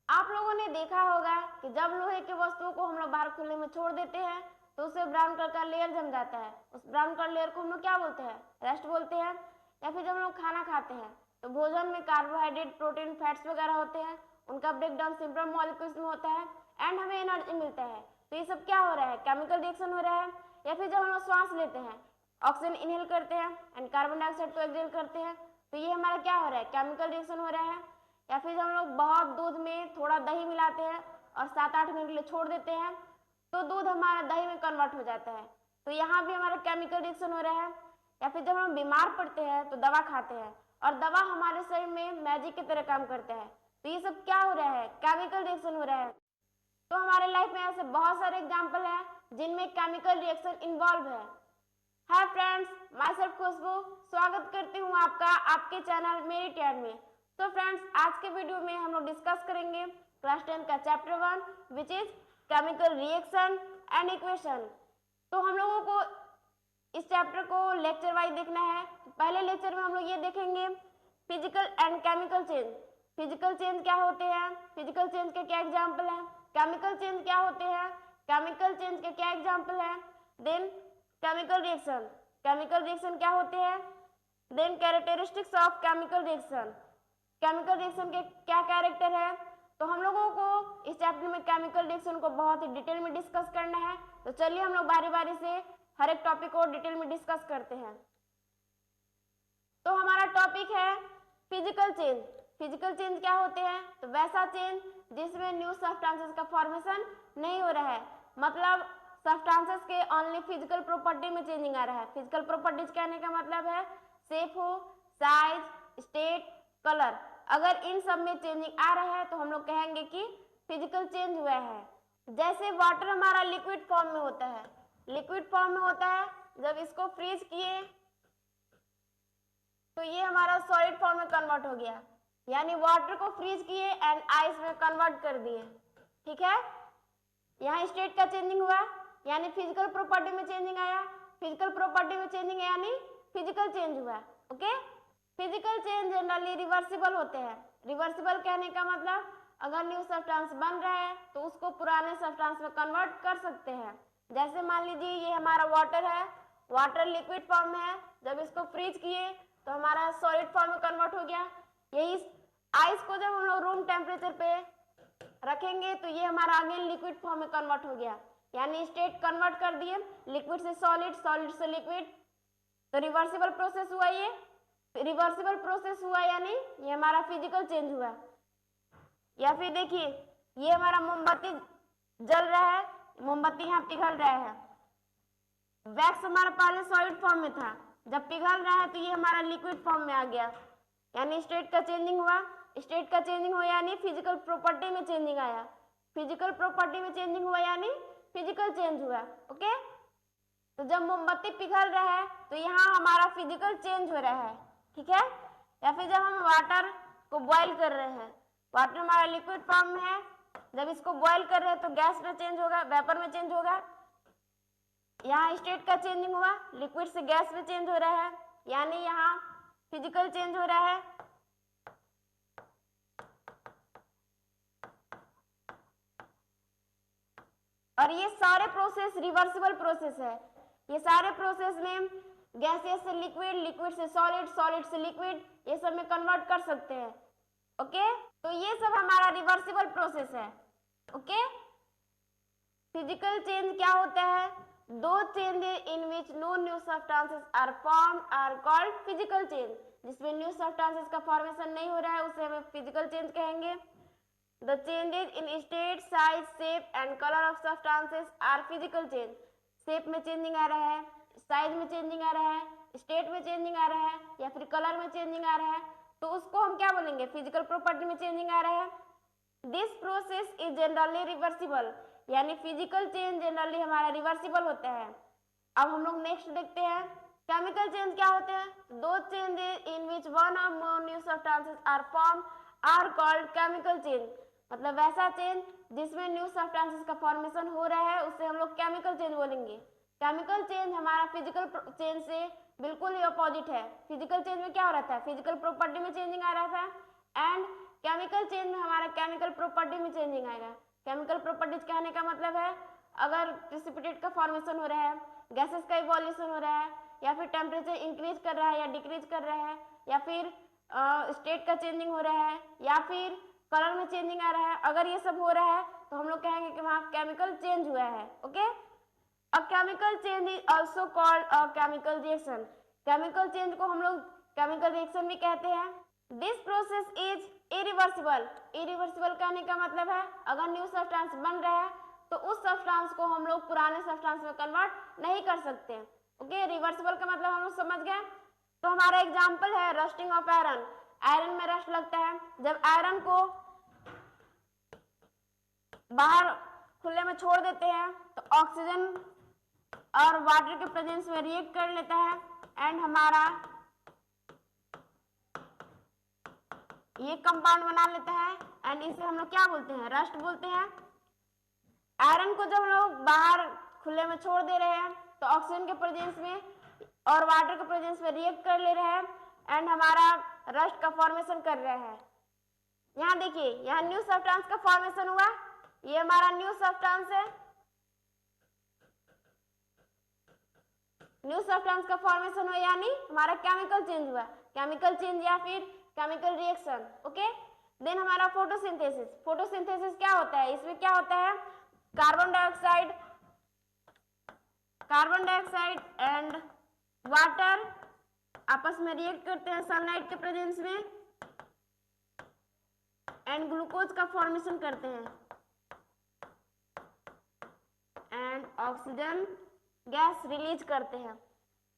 आप लोगों ने देखा होगा कि जब लोहे की वस्तुओं को हम लोग बाहर खुले में छोड़ देते हैं तो उससे ब्राउन कलर का लेयर जम जाता है। उस ब्राउन कलर लेयर को हम लोग क्या बोलते हैं? रस्ट बोलते हैं। या फिर जब हम लोग खाना खाते हैं तो भोजन में कार्बोहाइड्रेट, प्रोटीन, फैट्स वगैरह होते हैं, उनका ब्रेक डाउन सिंपल मॉलिक्यूल्स में होता है एंड हमें एनर्जी मिलता है। तो ये सब क्या हो रहा है? केमिकल रिएक्शन हो रहा है। या फिर जब हम लोग श्वास लेते हैं, ऑक्सीजन इनहेल करते हैं एंड कार्बन डाइऑक्साइड को एक्सहेल करते हैं, तो ये हमारा क्या हो रहा है? केमिकल रिएक्शन हो रहा है। या फिर हम लोग बहुत दूध में थोड़ा दही मिलाते हैं और 7-8 मिनट के लिए छोड़ देते हैं तो दूध हमारा दही में कन्वर्ट हो जाता है, तो यहाँ भी हमारा केमिकल रिएक्शन हो रहा है। या फिर जब हम बीमार पड़ते हैं तो दवा खाते हैं और दवा हमारे शरीर में मैजिक की तरह काम करता है, तो ये सब क्या हो रहा है? केमिकल रिएक्शन हो रहा है। तो हमारे लाइफ में ऐसे बहुत सारे एग्जाम्पल हैं जिनमें केमिकल रिएक्शन इन्वॉल्व है। हाय फ्रेंड्स, मैं सेल्फ खुशबू स्वागत करती हूँ आपका आपके चैनल मेरी टैड में। तो फ्रेंड्स, आज के वीडियो में हम लोग डिस्कस करेंगे क्लास 10 का chapter 1 which is chemical reaction and equation. तो हम लोगों को इस चैप्टर को लेक्चर वाइज देखना है। तो पहले लेक्चर में हम लोग ये देखेंगे physical and chemical change. Physical change क्या होते हैं, फिजिकल चेंज के क्या एग्जाम्पल हैं, केमिकल चेंज क्या होते हैं, केमिकल चेंज के क्या एग्जाम्पल हैं, then chemical reaction, chemical reaction क्या होते हैं, then characteristics of chemical reaction, chemical reaction के क्या कैरेक्टर है। तो हम लोगों को इस चैप्टर में केमिकल रिएक्शन को बहुत ही डिटेल में डिस्कस करना है। तो चलिए हम लोग बारी बारी से हर एक टॉपिक को डिटेल में डिस्कस करते हैं। तो हमारा टॉपिक है फिजिकल चेंज। फिजिकल चेंज क्या होते हैं? तो वैसा चेंज जिसमें न्यू सब्सटेंसेस का फॉर्मेशन नहीं हो रहा है, मतलब सब्सटेंसेस के ओनली फिजिकल प्रॉपर्टी में चेंजिंग आ रहा है। फिजिकल प्रॉपर्टीज कहने का मतलब है शेप हो, साइज, स्टेट, कलर। अगर इन सब में चेंजिंग आ रहा है तो हम लोग कहेंगे कि फिजिकल चेंज हुआ है। जैसे वाटर हमारा लिक्विड फॉर्म में होता है, लिक्विड फॉर्म में होता है, जब इसको फ्रीज किए तो ये हमारा सॉलिड फॉर्म में कन्वर्ट हो गया, यानी वाटर को फ्रीज किए एंड आइस में कन्वर्ट कर दिए। ठीक है, यहाँ स्टेट का चेंजिंग हुआ यानी फिजिकल प्रॉपर्टी में चेंजिंग आया, फिजिकल प्रॉपर्टी में चेंजिंग यानी फिजिकल चेंज हुआ। Okay, physical change generally reversible होते हैं। रिवर्सिबल कहने का मतलब अगर न्यू सब्सटेंस बन रहा है तो उसको पुराने सब्सटेंस में कन्वर्ट कर सकते हैं। जैसे मान लीजिए ये हमारा वाटर है, वाटर लिक्विड फॉर्म में है, जब इसको फ्रीज किए तो हमारा सॉलिड फॉर्म में कन्वर्ट हो गया। यही आइस को जब हम लोग रूम टेम्परेचर पे रखेंगे तो ये हमारा अगेन लिक्विड फॉर्म में कन्वर्ट हो गया, यानी स्टेट कन्वर्ट कर दिए, लिक्विड से सॉलिड, सॉलिड से लिक्विड। तो रिवर्सिबल प्रोसेस हुआ, ये रिवर्सिबल प्रोसेस हुआ यानी ये हमारा फिजिकल चेंज हुआ। या फिर देखिए ये हमारा मोमबत्ती जल रहा है, मोमबत्ती यहाँ पिघल रहा है, वैक्स हमारा पहले सॉलिड फॉर्म में था, जब पिघल रहा है तो ये हमारा लिक्विड फॉर्म में आ गया, यानी स्टेट का चेंजिंग हुआ। स्टेट का चेंजिंग हुआ यानी फिजिकल प्रॉपर्टी में चेंजिंग आया, फिजिकल प्रॉपर्टी में चेंजिंग हुआ यानी फिजिकल चेंज हुआ। ओके, तो जब मोमबत्ती पिघल रहा है तो यहाँ हमारा फिजिकल चेंज हो रहा है। ठीक है, या फिर जब हम वाटर को बॉईल कर रहे हैं, वाटर हमारा लिक्विड फॉर्म में है, जब इसको बॉईल कर रहे हैं तो गैस में चेंज होगा, वेपर में चेंज होगा। यहाँ स्टेट का चेंजिंग हुआ, लिक्विड से गैस में चेंज हो रहा है, यानी यहाँ फिजिकल चेंज हो रहा है। और ये सारे प्रोसेस रिवर्सिबल प्रोसेस है। ये सारे प्रोसेस में गैसेस से लिक्विड, लिक्विड से सॉलिड, सॉलिड से लिक्विड, ये सब में कन्वर्ट कर सकते हैं। ओके, तो ये सब हमारा रिवर्सिबल प्रोसेस है। ओके, फिजिकल चेंज क्या होता है? The changes in which no new substances are formed are called physical change. जिसमें न्यू सब्सटेंसेस का फॉर्मेशन नहीं हो रहा है उसे हमें फिजिकल चेंज कहेंगे। The changes in state, size, shape and color of substances are physical change. Shape में चेंजिंग आ रहा है, साइज में चेंजिंग आ रहा है, स्टेट में चेंजिंग आ रहा है या फिर कलर में चेंजिंग आ रहा है, तो उसको हम क्या बोलेंगे? फिजिकल प्रॉपर्टी में चेंजिंग आ रहा है। This process is generally reversible, यानी फिजिकल चेंज जनरली हमारा रिवर्सिबल होता है। अब हम लोग नेक्स्ट देखते हैं केमिकल चेंज क्या होते हैं। दो चेंजेस इन विच वन और more new substances are form are called chemical change. मतलब वैसा चेंज जिसमें न्यू सब्सटेंसेस का फॉर्मेशन हो रहा है उसे हम लोग केमिकल चेंज बोलेंगे। केमिकल चेंज हमारा फिजिकल चेंज से बिल्कुल ही अपोजिट है। फिजिकल चेंज में क्या हो रहा था? फिजिकल प्रॉपर्टी में चेंजिंग आ रहा था एंड केमिकल चेंज में हमारा केमिकल प्रॉपर्टी में चेंजिंग आएगा। केमिकल प्रॉपर्टीज कहने का मतलब है अगर प्रेसिपिटेट का फॉर्मेशन हो रहा है, गैसेस का इवोल्यूशन हो रहा है, या फिर टेम्परेचर इंक्रीज कर रहा है या डिक्रीज कर रहा है, या फिर स्टेट का चेंजिंग हो रहा है, या फिर कलर में चेंजिंग आ रहा है, अगर ये सब हो रहा है तो हम लोग कहेंगे कि वहाँ केमिकल चेंज हुआ है। Okay, a chemical change is also called a chemical reaction. Chemical change को हम लोग केमिकल रिएक्शन भी कहते हैं। This process is irreversible. Irreversible कहने का मतलब है अगर न्यू सब्सटेंस बन रहा है तो उस सब्सटेंस को हम लोग पुराने सब्सटेंस में कन्वर्ट नहीं कर सकते। ओके, रिवर्सिबल का मतलब हम लोग समझ गए। तो हमारा एग्जांपल है रस्टिंग ऑफ आयरन। आयरन में रस्ट लगता है। जब आयरन को बाहर खुले में छोड़ देते हैं तो ऑक्सीजन और वाटर के प्रेजेंस में रिएक्ट कर लेता है एंड हमारा ये कंपाउंड बना लेता है एंड इसे हम लोग क्या बोलते हैं, रस्ट बोलते हैं। आयरन को जब हम लोग बाहर खुले में छोड़ दे रहे हैं तो ऑक्सीजन के प्रेजेंस में और वाटर के प्रेजेंस में रिएक्ट कर ले रहे हैं एंड हमारा रस्ट का फॉर्मेशन कर रहे हैं। यहाँ देखिए, यहाँ न्यू सब्सटेंस का फॉर्मेशन हुआ, ये हमारा न्यू सब्सटेंस है। न्यू सब्सटेंस का फॉर्मेशन हुआ यानी हमारा केमिकल चेंज हुआ, केमिकल चेंज या फिर केमिकल रिएक्शन। ओके, देन हमारा फोटोसिंथेसिस। फोटोसिंथेसिस क्या होता है, इसमें क्या होता है, कार्बन डाइऑक्साइड एंड वाटर आपस में रिएक्ट करते हैं सनलाइट के प्रेजेंस में एंड ग्लूकोज का फॉर्मेशन करते हैं एंड ऑक्सीजन गैस रिलीज करते हैं।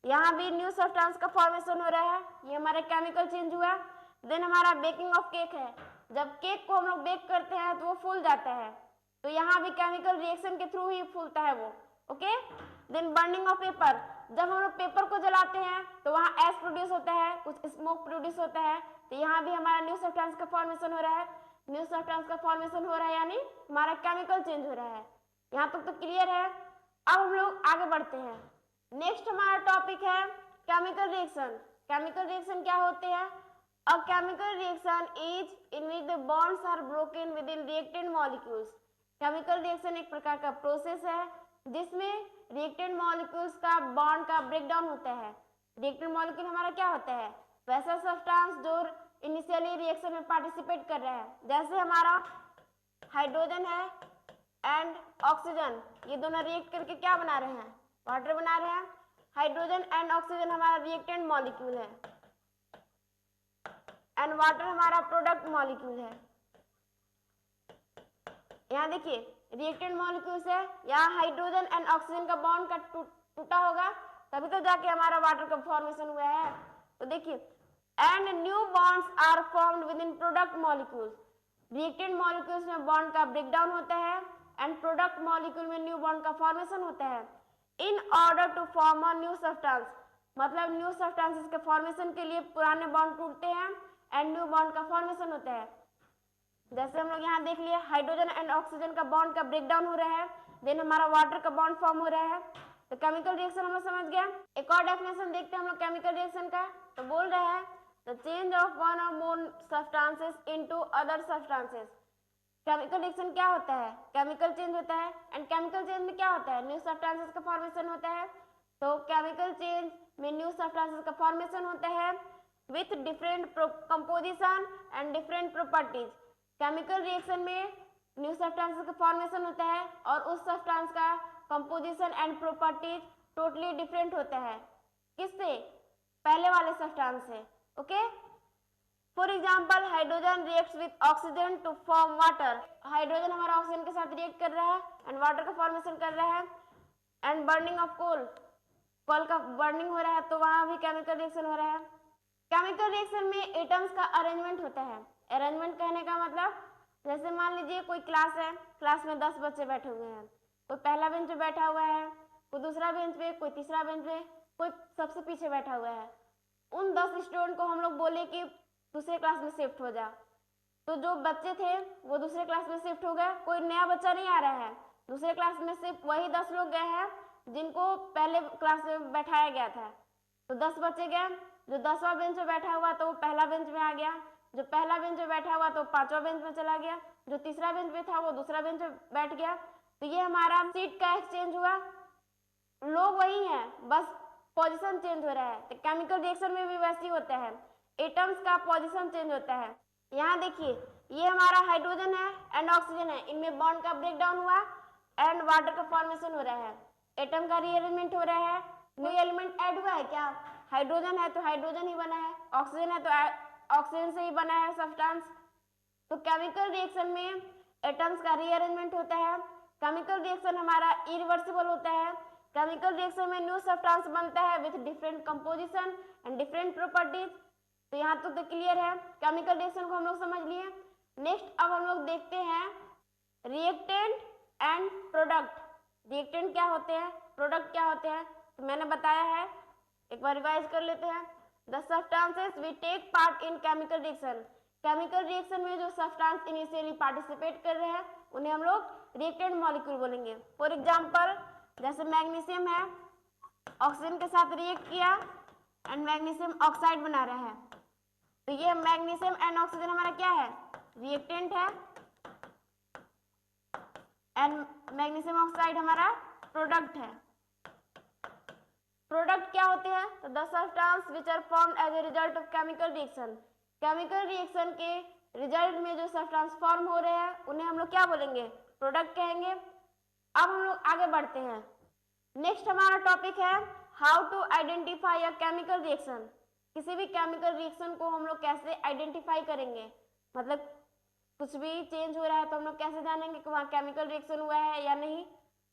यहाँ भी न्यू सब्सटेंस का फॉर्मेशन हो रहा है, ये हमारा केमिकल चेंज हुआ। देन हमारा बेकिंग ऑफ केक है। जब केक को हम लोग बेक करते हैं तो वो फूल जाता है, तो यहाँ भी केमिकल रिएक्शन के थ्रू ही फूलता है वो। Okay, then burning of paper. जब हम लोग पेपर को जलाते हैं तो वहाँ एश प्रोड्यूस होता है, कुछ स्मोक प्रोड्यूस होता है, तो यहाँ भी हमारा न्यू सब्सटेंस का फॉर्मेशन हो रहा है। न्यू सब्सटेंस का फॉर्मेशन हो रहा है यानी हमारा केमिकल चेंज हो रहा है। यहाँ तक तो क्लियर है। अब हम लोग आगे बढ़ते हैं। नेक्स्ट हमारा टॉपिक है केमिकल रिएक्शन। केमिकल रिएक्शन क्या होते हैं? A chemical reaction is in which the bonds are broken within reactant molecules. Chemical reaction एक प्रकार का प्रोसेस है जिसमें रिएक्टेंट मॉलिक्यूल्स का बॉन्ड का ब्रेकडाउन होता है। रिएक्टेंट मॉलिक्यूल हमारा क्या होता है? वैसा सब्सटेंस जो इनिशियली रिएक्शन में पार्टिसिपेट कर रहा है, जैसे हमारा हाइड्रोजन है एंड ऑक्सीजन, ये दोनों रिएक्ट करके क्या बना रहे हैं? वाटर बना रहे हैं। हाइड्रोजन एंड ऑक्सीजन हमारा रिएक्टेंट मॉलिक्यूल है एंड वाटर हमारा प्रोडक्ट मॉलिक्यूल है। यहाँ देखिए रिएक्टेंट मॉलिक्यूल्स है, यहाँ हाइड्रोजन एंड ऑक्सीजन का बॉन्ड का टूटा होगा तभी तो जाके हमारा वाटर का फॉर्मेशन हुआ है। तो देखिए and new bonds are formed within product molecules. Reactant molecules में बॉन्ड का ब्रेकडाउन होता है एंड प्रोडक्ट मॉलिक्यूल में न्यू बॉन्ड का फॉर्मेशन होता है in order to form a new substance. मतलब न्यू सब्सटेंसेस के फॉर्मेशन के लिए पुराने बॉन्ड टूटते हैं एंड न्यू बॉन्ड का फॉर्मेशन होता है। जैसे हम लोग यहाँ देख लिए हाइड्रोजन एंड ऑक्सीजन का बॉन्ड का ब्रेकडाउन हो रहा है, देन हमारा वाटर का बॉन्ड फॉर्म हो रहा है। तो केमिकल रिएक्शन हम लोग समझ गए। एक और डेफिनेशन देखते हैं हम लोग केमिकल रिएक्शन का। तो बोल रहा है द चेंज ऑफ वन और मोर substances into other substances. Chemical reaction क्या होता है? केमिकल चेंज होता है एंड केमिकल चेंज में क्या होता है? न्यू सब्सटेंसेस का फॉर्मेशन होता है। तो केमिकल चेंज में न्यू सब्सटेंसेस का फॉर्मेशन होता है with different composition and different properties. Chemical reaction में न्यू सब्सटेंसेस का फॉर्मेशन होता है और उस सब्सटेंस का composition and properties totally different होता है। किससे? पहले वाले सब्सटेंस से। Okay, for example hydrogen reacts with oxygen to form water. Hydrogen हमारा ऑक्सीजन के साथ रिएक्ट कर रहा है एंड वाटर का फॉर्मेशन कर रहा है। एंड बर्निंग ऑफ कोल का बर्निंग हो रहा है तो वहां भी केमिकल रिएक्शन हो रहा है। केमिकल रिएक्शन में एटम्स का अरेंजमेंट होता है। अरेंजमेंट कहने का मतलब जैसे मान लीजिए कोई क्लास है, क्लास में 10 बच्चे बैठे हुए हैं, कोई पहला बेंच पे बैठा हुआ है, कोई दूसरा बेंच पे, कोई तीसरा बेंच पे, कोई सबसे पीछे बैठा हुआ है। उन 10 स्टूडेंट को हम लोग बोले कि दूसरे क्लास में शिफ्ट हो जा, तो जो बच्चे थे वो दूसरे क्लास में शिफ्ट हो गए, कोई नया बच्चा नहीं आ रहा है। दूसरे क्लास में सिर्फ वही 10 लोग गए हैं जिनको पहले क्लास में बैठाया गया था। तो 10 बच्चे गए, जो 10वां बेंच पे बैठा हुआ तो वो पहला बेंच में आ गया, जो पहला बेंच पे बैठा हुआ तो पांचवा बेंच में चला गया, जो तीसरा बेंच पे था वो दूसरा बेंच पे बैठ गया। तो ये हमारा सीट का एक्सचेंज हुआ, लोग वही हैं, बस पोजीशन चेंज हो रहा है। तो केमिकल रिएक्शन में भी वैसे ही होता है, एटम्स का पोजीशन चेंज होता है। यहाँ देखिए ये हमारा हाइड्रोजन है एंड ऑक्सीजन है, इनमें बॉन्ड का ब्रेक डाउन हुआ एंड वाटर का फॉर्मेशन हो रहा है, एटम का रीअरेंजमेंट हो रहा है। न्यू एलिमेंट ऐड हुआ है क्या? हाइड्रोजन है तो हाइड्रोजन ही बना है, ऑक्सीजन है तो ऑक्सीजन से ही बना है सब्सटेंस। तो केमिकल रिएक्शन में एटम्स का रीअरेंजमेंट होता है। केमिकल रिएक्शन हमारा इरिवर्सिबल होता है। केमिकल रिएक्शन में न्यू सब्सटेंस बनता है with different composition and different properties. तो यहाँ तक तो क्लियर है, केमिकल रिएक्शन को हम लोग समझ लिए। नेक्स्ट अब हम लोग देखते हैं रिएक्टेंट एंड प्रोडक्ट। रिएक्टेंट क्या होते हैं, प्रोडक्ट क्या होते हैं, तो मैंने बताया है, एक बार रिवाइज कर लेते हैं। The substances we take part in chemical reaction. Chemical reaction में जो सब्सटेंस इनिशियली पार्टिसिपेट कर रहे हैं उन्हें हम लोग रिएक्टेंट मॉलिक्यूल बोलेंगे। फॉर एग्जांपल जैसे मैग्नीशियम है, ऑक्सीजन के साथ रिएक्ट किया एंड मैग्नीशियम ऑक्साइड बना रहा है, तो ये मैग्नीशियम एंड ऑक्सीजन हमारा क्या है, रिएक्टेंट है, एंड मैग्नीशियम ऑक्साइड हमारा प्रोडक्ट है। प्रोडक्ट क्या होते हैं, तो the substance which are formed as a result of chemical reaction. Chemical reaction के रिजल्ट में जो सब्सटेंस फॉर्म हो रहे हैं उन्हें हम लोग क्या बोलेंगे, प्रोडक्ट कहेंगे। अब हम लोग आगे बढ़ते हैं। नेक्स्ट हमारा टॉपिक है how to identify a chemical reaction. किसी भी केमिकल रिएक्शन को हम लोग कैसे आइडेंटिफाई करेंगे, मतलब कुछ भी चेंज हो रहा है तो हम लोग कैसे जानेंगे कि वहाँ केमिकल रिएक्शन हुआ है या नहीं।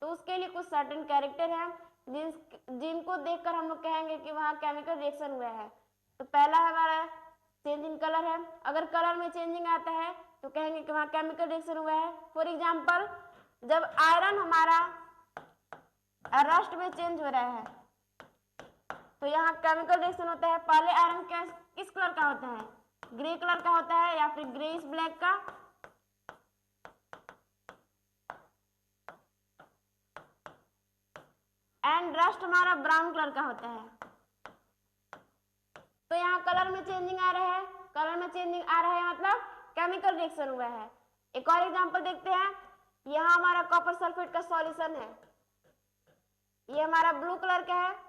तो उसके लिए कुछ सर्टेन कैरेक्टर हैं जिनको देखकर हम लोग कहेंगे कि वहाँ केमिकल रिएक्शन हुआ है। तो पहला हमारा चेंज इन कलर है, अगर कलर में चेंजिंग आता है तो कहेंगे कि वहाँ केमिकल रिएक्शन हुआ है। फॉर एग्जाम्पल जब आयरन हमारा रस्ट में चेंज हो रहा है तो यहाँ केमिकल रिएक्शन होता है। पहले आयरन किस कलर का होता है, ग्रे कलर का होता है या फिर ग्रेइश ब्लैक का, एंड रस्ट हमारा ब्राउन कलर का होता है। तो यहाँ कलर में चेंजिंग आ रहा है, कलर में चेंजिंग आ रहा है मतलब केमिकल रिएक्शन हुआ है। एक और एग्जांपल देखते हैं, यहाँ हमारा कॉपर सल्फेट का सॉल्यूशन है, ये हमारा ब्लू कलर का है।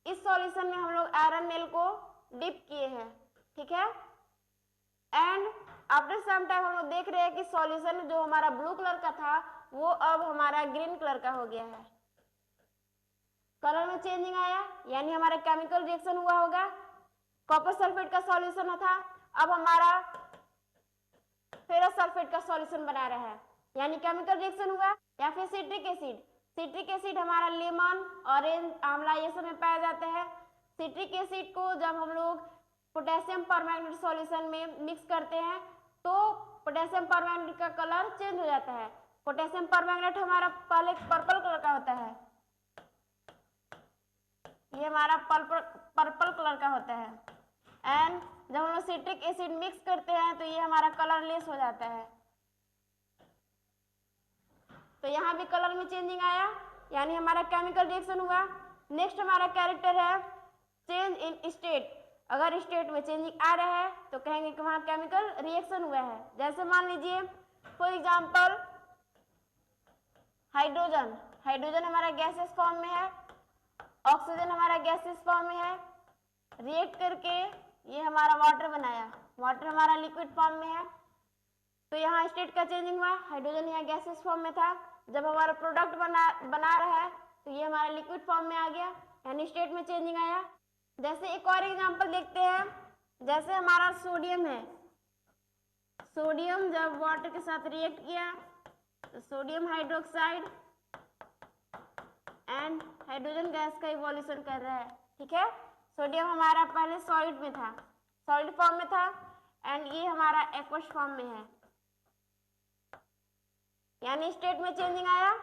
इस सॉल्यूशन में हम लोग आयरन नेल को डिप किए हैं, ठीक है, एंड आफ्टर सम टाइम हम लोग देख रहे हैं कि सॉल्यूशन जो हमारा ब्लू कलर का था वो अब हमारा ग्रीन कलर का हो गया है। कलर में चेंजिंग आया यानी हमारा केमिकल रिएक्शन हुआ होगा। कॉपर सल्फेट का सॉल्यूशन था, अब हमारा फेरस सल्फेट का सॉल्यूशन बना रहा है यानी केमिकल रिएक्शन हुआ। या फिर सिट्रिक एसिड, सिट्रिक एसिड हमारा लेमन, ऑरेंज, आंवला ये सब में पाया जाता है। सिट्रिक एसिड को जब हम लोग पोटेशियम परमैंगनेट सॉल्यूशन में मिक्स करते हैं तो पोटेशियम परमैंगनेट का कलर चेंज हो जाता है। पोटेशियम परमैंगनेट हमारा पहले पर्पल कलर का होता है, ये हमारा पर्पल कलर का होता है, एंड जब हम लोग सिट्रिक एसिड मिक्स करते हैं तो ये हमारा कलरलेस हो जाता है। तो यहाँ भी कलर में चेंजिंग आया यानी हमारा केमिकल रिएक्शन हुआ। नेक्स्ट हमारा कैरेक्टर है चेंज इन स्टेट। अगर स्टेट में चेंजिंग आ रहा है तो कहेंगे कि वहाँ केमिकल रिएक्शन हुआ है। जैसे मान लीजिए फॉर एग्जाम्पल हाइड्रोजन, हाइड्रोजन हमारा गैसेस फॉर्म में है, ऑक्सीजन हमारा गैसेस फॉर्म में है, रिएक्ट करके ये हमारा वाटर बनाया, वाटर हमारा लिक्विड फॉर्म में है। तो यहाँ स्टेट का चेंजिंग हुआ, हाइड्रोजन यहाँ गैसेस फॉर्म में था, जब हमारा प्रोडक्ट बना रहा है तो ये हमारा लिक्विड फॉर्म में आ गया यानी स्टेट में चेंजिंग आया। जैसे एक और एग्जांपल देखते हैं, जैसे हमारा सोडियम है, सोडियम जब वाटर के साथ रिएक्ट किया तो sodium hydroxide and hydrogen gas का इवोल्यूशन कर रहा है, ठीक है। सोडियम हमारा पहले सॉलिड में था, सॉलिड फॉर्म में था, एंड ये हमारा एक्वस फॉर्म में है यानी स्टेट में चेंजिंग आया।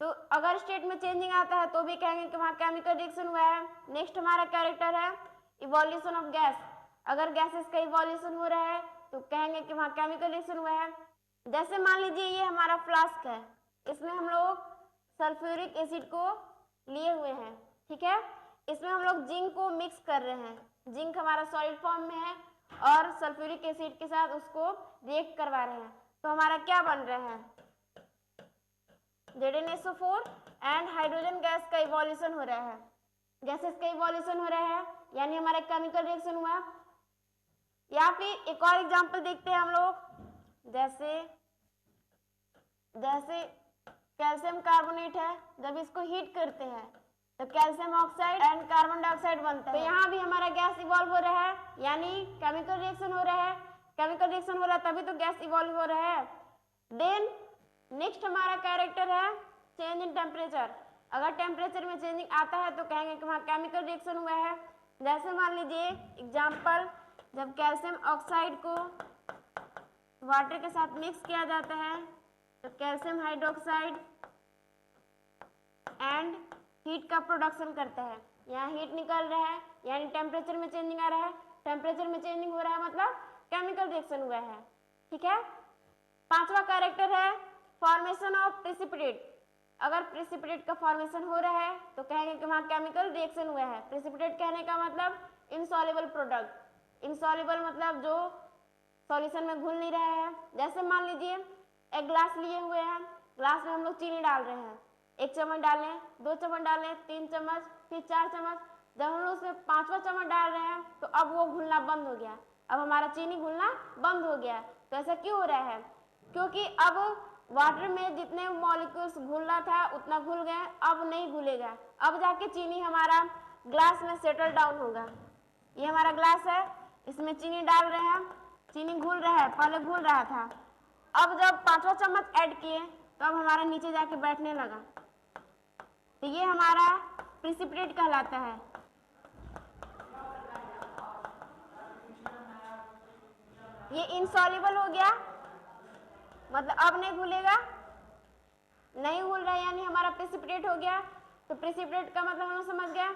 तो अगर स्टेट में चेंजिंग आता है तो भी कहेंगे कि वहाँ केमिकल रिएक्शन हुआ है। नेक्स्ट हमारा कैरेक्टर है इवोल्यूशन ऑफ गैस। अगर गैसेस का इवोल्यूशन हो रहा है तो कहेंगे कि वहाँ केमिकल रिएक्शन हुआ है। जैसे मान लीजिए ये हमारा फ्लास्क है, इसमें हम लोग सल्फ्यूरिक एसिड को लिए हुए हैं, ठीक है, इसमें हम लोग जिंक को मिक्स कर रहे हैं, जिंक हमारा सॉलिड फॉर्म में है और सल्फ्यूरिक एसिड के साथ उसको रिएक्ट करवा रहे हैं, तो हमारा क्या बन रहा है, ZnSO4 एंड हाइड्रोजन गैस का इवोल्यूशन हो रहा है, गैसेस का इवोल्यूशन हो रहा है, यानी हमारा केमिकल रिएक्शन हुआ। या फिर एक और एग्जांपल देखते हैं हम लोग, जैसे कैल्शियम कार्बोनेट है, जब इसको हीट करते हैं तो calcium oxide and carbon dioxide बनता है, तो यहाँ भी हमारा गैस इवॉल्व हो रहा है, यानी केमिकल रिएक्शन हो रहा है, केमिकल रिएक्शन हो रहा है तभी तो गैस इवॉल्व हो रहा है। देन नेक्स्ट हमारा कैरेक्टर है चेंज इन टेम्परेचर। अगर टेम्परेचर में चेंजिंग आता है तो कहेंगे कि वहाँ केमिकल रिएक्शन हुआ है। जैसे मान लीजिए एग्जाम्पल, जब कैल्शियम ऑक्साइड को वाटर के साथ मिक्स किया जाता है तो कैल्शियम हाइड्रोक्साइड एंड हीट का प्रोडक्शन करता है, यहाँ हीट निकल रहा है यानी टेम्परेचर में चेंजिंग आ रहा है, टेम्परेचर में चेंजिंग हो रहा है मतलब केमिकल रिएक्शन हुआ है। ठीक है, पांचवा कैरेक्टर है फॉर्मेशन ऑफ प्रेसिपिटेट। अगर प्रेसिपिटेट का फॉर्मेशन हो रहा है तो कहेंगे कि वहाँ केमिकल रिएक्शन हुआ है। प्रेसिपिटेट कहने का मतलब इनसॉल्युबल प्रोडक्ट, इनसॉल्युबल मतलब जो सॉल्यूशन में घुल नहीं रहा है। जैसे मान लीजिए एक ग्लास लिए हुए हैं, ग्लास में हम लोग चीनी डाल रहे हैं, 1 चम्मच डालें, 2 चम्मच डालें, 3 चम्मच, फिर 4 चम्मच, जब हम लोग उसमें 5वां चम्मच डाल रहे हैं तो अब वो घुलना बंद हो गया, अब हमारा चीनी घुलना बंद हो गया। तो ऐसा क्यों हो रहा है, क्योंकि अब वाटर में जितने मॉलिक्यूल्स घुलना था उतना घुल गए, अब नहीं घुलेगा, अब जाके चीनी हमारा ग्लास में सेटल डाउन होगा। ये हमारा ग्लास है, इसमें चीनी डाल रहे हैं, चीनी घुल रहा है, पहले घुल रहा था, अब जब 5वां चम्मच ऐड किए तो अब हमारा नीचे जाके बैठने लगा, तो ये हमारा प्रेसिपिटेट कहलाता है। ये इनसॉल्युबल हो गया मतलब अब नहीं घुलेगा, नहीं घुल रहा यानी हमारा प्रेसिपिटेट हो गया। तो प्रेसिपिटेट का मतलब हम लोग समझ गए,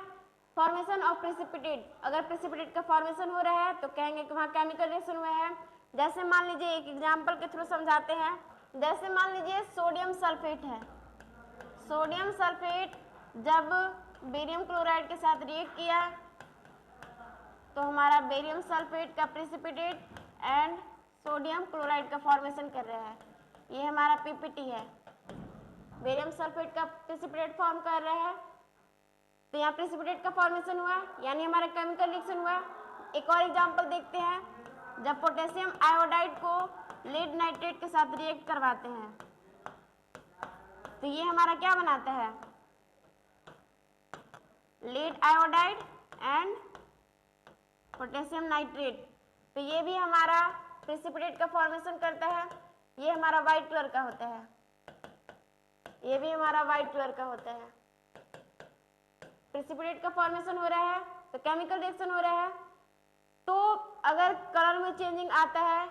फॉर्मेशन ऑफ प्रेसिपिटेट। अगर प्रेसिपिटेट का फॉर्मेशन हो रहा है तो कहेंगे कि वहाँ केमिकल रिएक्शन हुआ है। जैसे मान लीजिए एक एग्जांपल के थ्रू समझाते हैं, जैसे मान लीजिए सोडियम सल्फेट है, सोडियम सल्फेट जब बेरियम क्लोराइड के साथ रिएक्ट किया तो हमारा बेरियम सल्फेट का प्रेसिपिटेट एंड सोडियम क्लोराइड का फॉर्मेशन कर रहा है। ये हमारा पीपीटी है, बेरियम सल्फेट का प्रेसिपिटेट फॉर्म कर रहा है, तो यहाँ प्रेसिपिटेट का फॉर्मेशन हुआ यानी हमारा केमिकल रिएक्शन हुआ। एक और एग्जांपल देखते हैं, जब पोटेशियम आयोडाइड को लेड नाइट्रेट के साथ रिएक्ट करवाते हैं तो ये हमारा क्या बनाता है, lead iodide and potassium nitrate, तो ये भी हमारा प्रेसिपिटेट का फॉर्मेशन करता है। ये हमारा वाइट कलर का होता है, ये भी हमारा वाइट कलर का होता है। प्रेसिपिटेट का फॉर्मेशन हो रहा है तो केमिकल रिएक्शन हो रहा है। तो अगर कलर में चेंजिंग आता है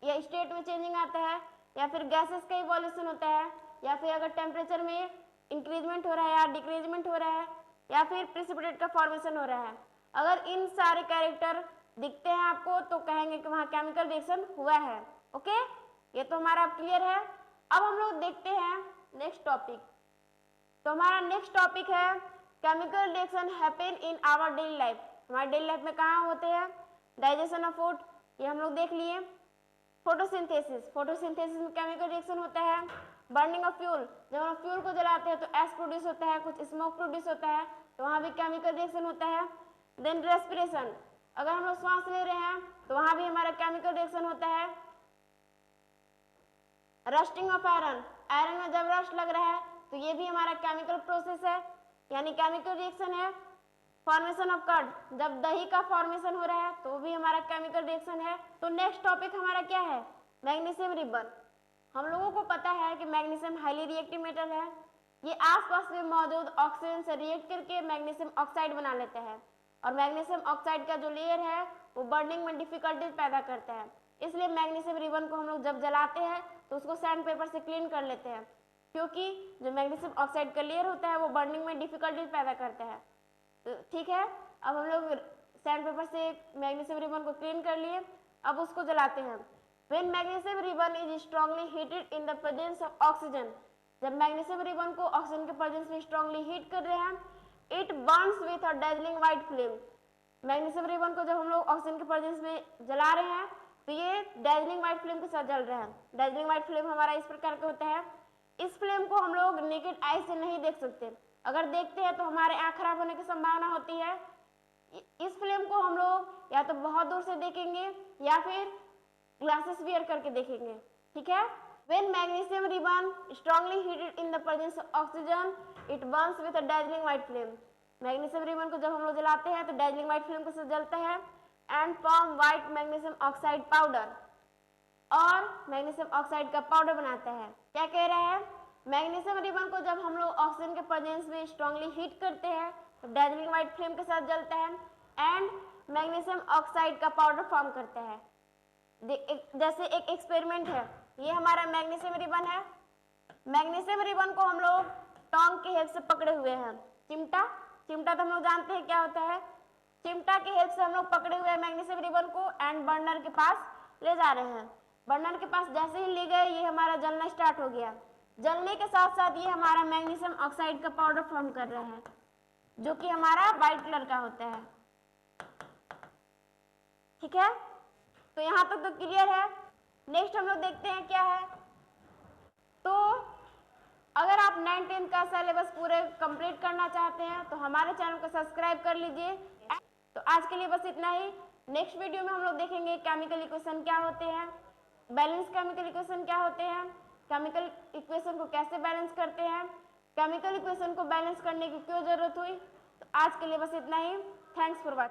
या स्टेट में चेंजिंग आता है या फिर गैसेस का इवोल्यूशन होता है या फिर अगर टेम्परेचर में इंक्रीजमेंट हो रहा है या डिक्रीजमेंट हो रहा है या फिर प्रेसिपिटेट का फॉर्मेशन हो रहा है, अगर इन सारे कैरेक्टर दिखते हैं आपको तो कहेंगे कि वहाँ केमिकल रिएक्शन हुआ है। ओके, ये तो हमारा क्लियर है। अब हम लोग देखते हैं नेक्स्ट टॉपिक। तो हमारा नेक्स्ट टॉपिक है chemical reaction happen in our daily life. हमारे डेली लाइफ में कहाँ होते हैं, डाइजेशन ऑफ फूड, ये हम लोग देख लिए। फोटोसिंथेसिस, फोटोसिंथेसिस में केमिकल रिएक्शन होता है। बर्निंग ऑफ फ्यूल, जब हम फ्यूल को जलाते हैं तो एश प्रोड्यूस होता है, कुछ स्मोक प्रोड्यूस होता है, तो वहाँ भी केमिकल रिएक्शन होता है। देन रेस्पिरेशन, अगर हम लोग सांस ले रहे हैं तो वहाँ भी हमारा केमिकल रिएक्शन होता है। रस्टिंग ऑफ आयरन, आयरन में जब रस्ट लग रहा है तो ये भी हमारा केमिकल प्रोसेस है यानी केमिकल रिएक्शन है। फॉर्मेशन ऑफ कर्ड, जब दही का फॉर्मेशन हो रहा है तो वो भी हमारा केमिकल रिएक्शन है। तो नेक्स्ट टॉपिक हमारा क्या है, मैग्नीशियम रिबन। हम लोगों को पता है कि मैग्नीशियम हाईली रिएक्टिव मेटल है, ये आसपास में मौजूद ऑक्सीजन से रिएक्ट करके मैग्नीशियम ऑक्साइड बना लेता है और मैग्नीशियम ऑक्साइड का जो लेयर है वो बर्निंग में डिफिकल्टीज पैदा करता है। इसलिए मैग्नीशियम रिबन को हम लोग जब जलाते हैं तो उसको सैंड पेपर से क्लीन कर लेते हैं, क्योंकि जो मैग्नीशियम ऑक्साइड का लेयर होता है वो बर्निंग में डिफिकल्टीज पैदा करता है। तो ठीक है, अब हम लोग सैंड पेपर से मैग्नीशियम रिबन को क्लीन कर लिए, अब उसको जलाते हैं। When magnesium ribbon is strongly heated in the presence of oxygen, जब मैग्नीशियम रिबन को ऑक्सीजन के प्रेजेंस में स्ट्रांगली हीट कर रहे हैं, it burns with a dazzling white flame, magnesium ribbon को जब हम लोग ऑक्सीजन के प्रेजेंस में जला रहे हैं तो ये डैजलिंग व्हाइट फ्लेम के साथ जल रहा है। डैजलिंग व्हाइट फ्लेम हमारा इस प्रकार का होता है। इस फ्लेम को हम लोग नेकेड आई से नहीं देख सकते, अगर देखते हैं तो हमारे आँख खराब होने की संभावना होती है। इस फ्लेम को हम लोग या तो बहुत दूर से देखेंगे या फिर ग्लासेस वियर करके देखेंगे, ठीक है। When magnesium ribbon strongly heated in the presence of oxygen, it burns with a dazzling white flame. Magnesium ribbon को जब हम लोग जलाते हैं तो dazzling white flame के साथ जलता है and form white magnesium oxide powder, और मैग्नीशियम ऑक्साइड का पाउडर बनाता है। क्या कह रहा है, मैग्नीशियम रिबन को जब हम लोग ऑक्सीजन के प्रेजेंस में स्ट्रांगली हीट करते हैं तो dazzling white flame के साथ जलता है एंड मैग्नीशियम ऑक्साइड का पाउडर फॉर्म करता है। जैसे एक एक्सपेरिमेंट है, ये हमारा मैग्नीशियम रिबन है। मैग्नीशियम रिबन को हम लोग टोंग के हेल्प से पकड़े हुए हैं। चिमटा तो हम लोग जानते हैं क्या होता है। चिमटा के हेल्प से हम लोग पकड़े हुए हैं मैग्नीशियम रिबन को एंड बर्नर के पास ले जा रहे हैं। बर्नर के पास जैसे ही ले गए ये हमारा जलना स्टार्ट हो गया। जलने के साथ साथ ये हमारा मैग्नीशियम ऑक्साइड का पाउडर फॉर्म कर रहा है जो कि हमारा व्हाइट कलर का होता है, ठीक है। तो यहाँ तक तो क्लियर है। नेक्स्ट हम लोग देखते हैं क्या है। तो अगर आप 9th-10th का सिलेबस पूरे कंप्लीट करना चाहते हैं तो हमारे चैनल को सब्सक्राइब कर लीजिए। तो आज के लिए बस इतना ही। नेक्स्ट वीडियो में हम लोग देखेंगे केमिकल इक्वेशन क्या होते हैं, बैलेंस केमिकल इक्वेशन क्या होते हैं, केमिकल इक्वेशन को कैसे बैलेंस करते हैं, केमिकल इक्वेशन को बैलेंस करने की क्यों जरूरत हुई। तो आज के लिए बस इतना ही। Thanks for watching.